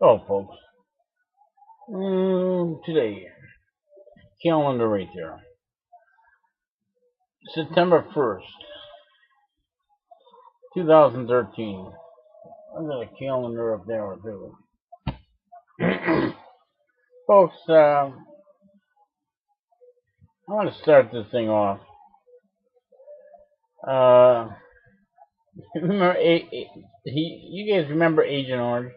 Oh, folks. Today, calendar right there. September 1st, 2013. I've got a calendar up there too. Folks, I want to start this thing off. Uh, remember, you guys remember Agent Orange?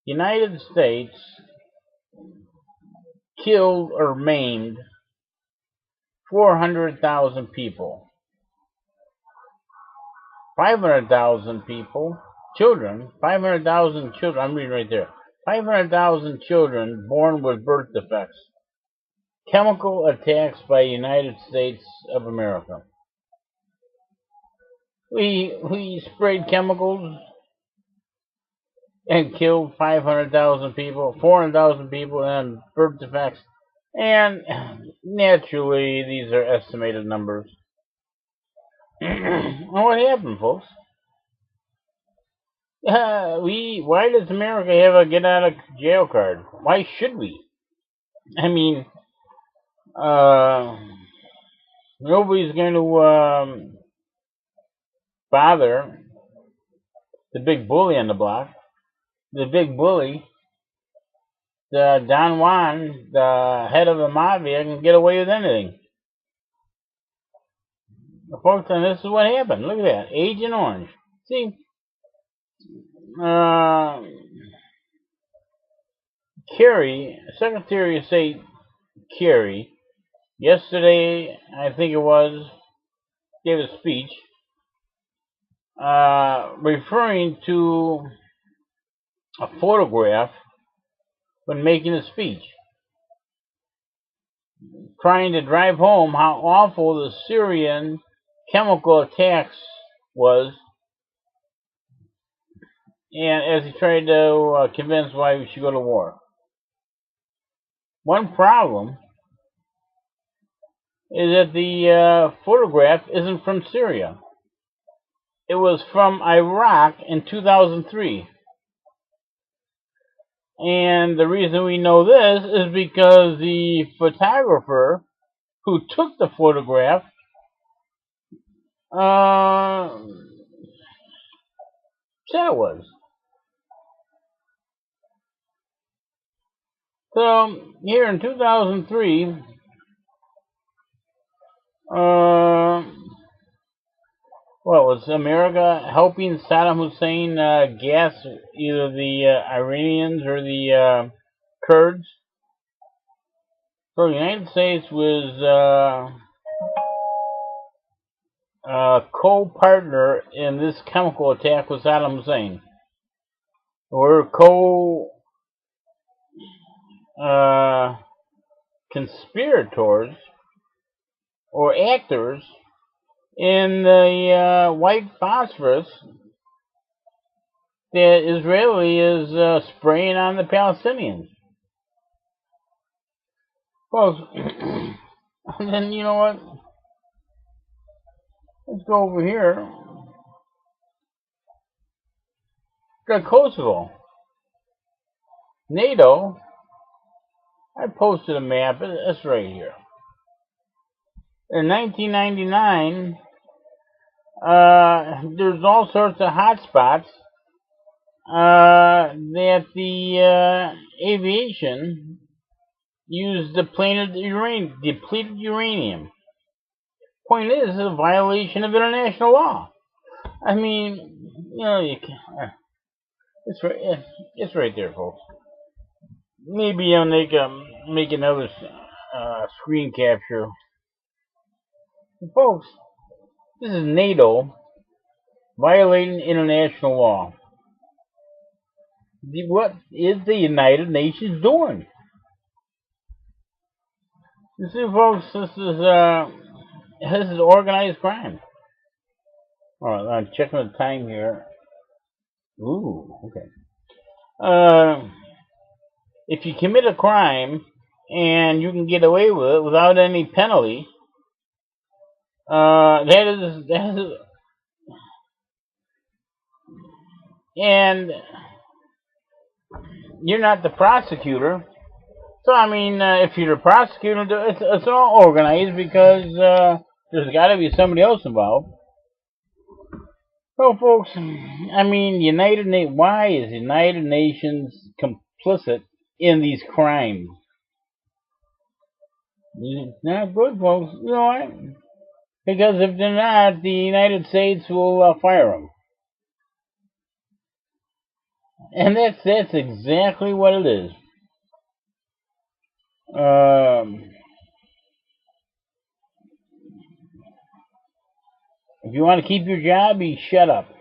United States killed or maimed 400,000 people. 500,000 people, children, 500,000 children, I'm reading right there. 500,000 children born with birth defects. Chemical attacks by United States of America. We sprayed chemicals and killed 500,000 people, 400,000 people, and birth defects. And naturally, these are estimated numbers. What happened, folks? Why does America have a get out of jail card? Why should we? I mean, uh, nobody's going to bother the big bully on the block. The big bully, the Don Juan, the head of the mafia, can get away with anything. Folks, and this is what happened. Look at that. Agent Orange. See, uh, Kerry, Secretary of State Kerry, yesterday, I think it was, gave a speech referring to a photograph when making a speech, trying to drive home how awful the Syrian chemical attacks was, and as he tried to convince why we should go to war. One problem is that the photograph isn't from Syria. It was from Iraq in 2003. And the reason we know this is because the photographer who took the photograph said it was. So here in 2003, what was America helping Saddam Hussein gas either the Iranians or the Kurds? So the United States was co-partner in this chemical attack with Saddam Hussein. We're conspirators or actors in the white phosphorus that Israeli is spraying on the Palestinians. Folks, and then you know what? Let's go over here. Got Kosovo. NATO. I posted a map. It's right here. In 1999, there's all sorts of hotspots that the aviation used depleted uranium. Point is, it's a violation of international law. I mean, you know, you can, it's right there, folks. Maybe I'll make another screen capture, folks. This is NATO violating international law. What is the United Nations doing? You see, folks, this is organized crime. All right, I'm checking the time here. Ooh, okay. If you commit a crime and you can get away with it without any penalty, that is, and you're not the prosecutor. So I mean, if you're the prosecutor, it's all organized because there's got to be somebody else involved. So, folks, I mean, why is United Nations complicit in these crimes? It's not good, folks. You know why? Because if they're not, the United States will fire them. And that's exactly what it is. If you want to keep your job, you shut up. If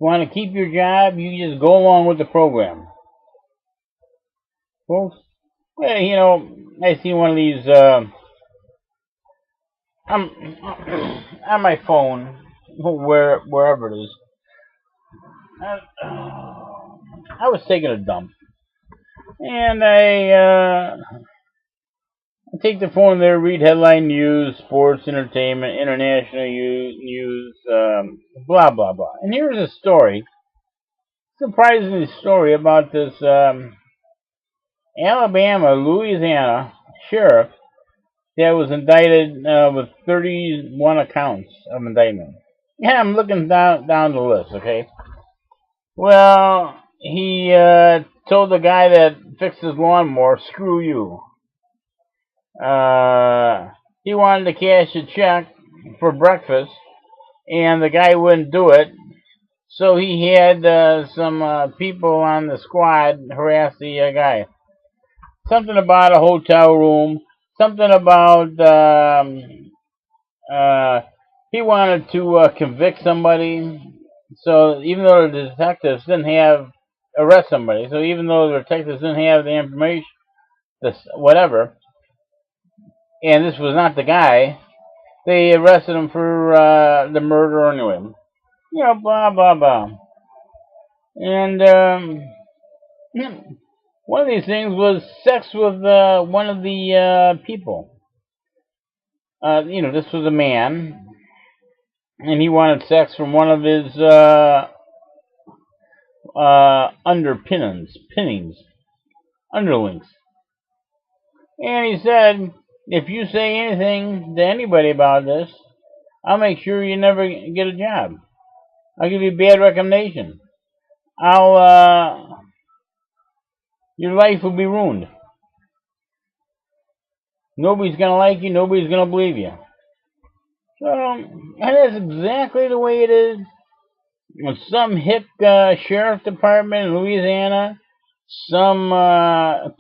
you want to keep your job, you just go along with the program. Folks, well, you know, I see one of these, I'm on my phone, wherever it is. I was taking a dump, and I take the phone there, read headline news, sports, entertainment, international news, blah blah blah. And here's a story, surprising story about this Alabama, Louisiana sheriff that was indicted with 31 accounts of indictment. Yeah, I'm looking down the list. Okay. Well, he told the guy that fixed his lawnmower, "Screw you." He wanted to cash a check for breakfast, and the guy wouldn't do it. So he had some people on the squad harass the guy. Something about a hotel room. Something about he wanted to convict somebody. So even though the detectives didn't have arrest somebody, so even though the detectives didn't have the information, this whatever, and this was not the guy, they arrested him for the murder anyway. You know, blah blah blah. And one of these things was sex with one of the people. You know, this was a man, and he wanted sex from one of his underlings. And he said, if you say anything to anybody about this, I'll make sure you never get a job. I'll give you a bad recommendation. Your life will be ruined. Nobody's gonna like you. Nobody's gonna believe you. So, and that's exactly the way it is. Some hip sheriff department in Louisiana, some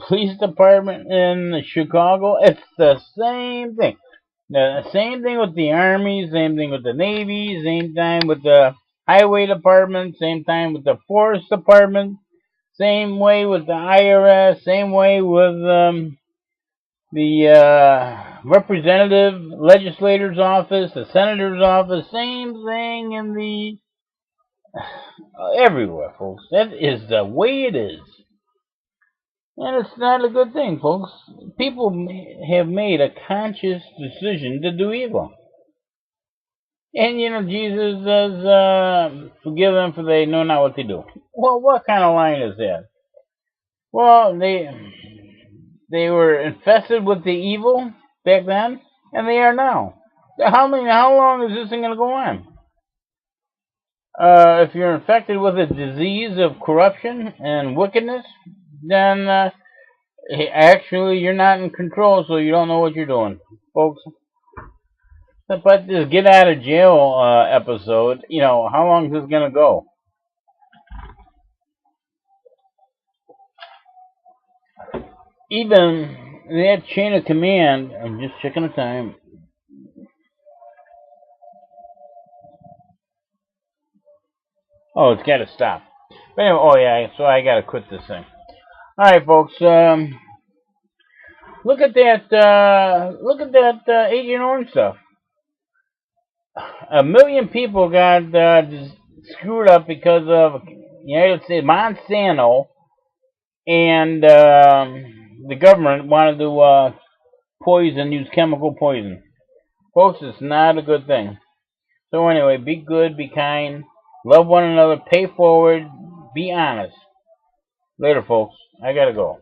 police department in Chicago. It's the same thing. The same thing with the Army, same thing with the Navy, same time with the Highway Department, same time with the Forest Department, same way with the IRS, same way with the representative legislator's office, the senator's office, same thing in the everywhere, folks. That is the way it is. And it's not a good thing, folks. People have made a conscious decision to do evil. And, you know, Jesus says, forgive them for they know not what they do. Well, what kind of line is that? Well, they were infested with the evil back then, and they are now. How long is this thing going to go on? If you're infected with a disease of corruption and wickedness, then actually you're not in control, so you don't know what you're doing, folks. But this get out of jail episode, you know, how long is this going to go? Even that chain of command, I'm just checking the time. Oh, it's got to stop. But anyway, oh yeah, so I got to quit this thing. All right, folks. Look at that. Look at that Agent Orange stuff. 1 million people got screwed up because of United States Monsanto, and the government wanted to use chemical poison. Folks, it's not a good thing. So anyway, be good, be kind, love one another, pay forward, be honest. Later, folks. I gotta go.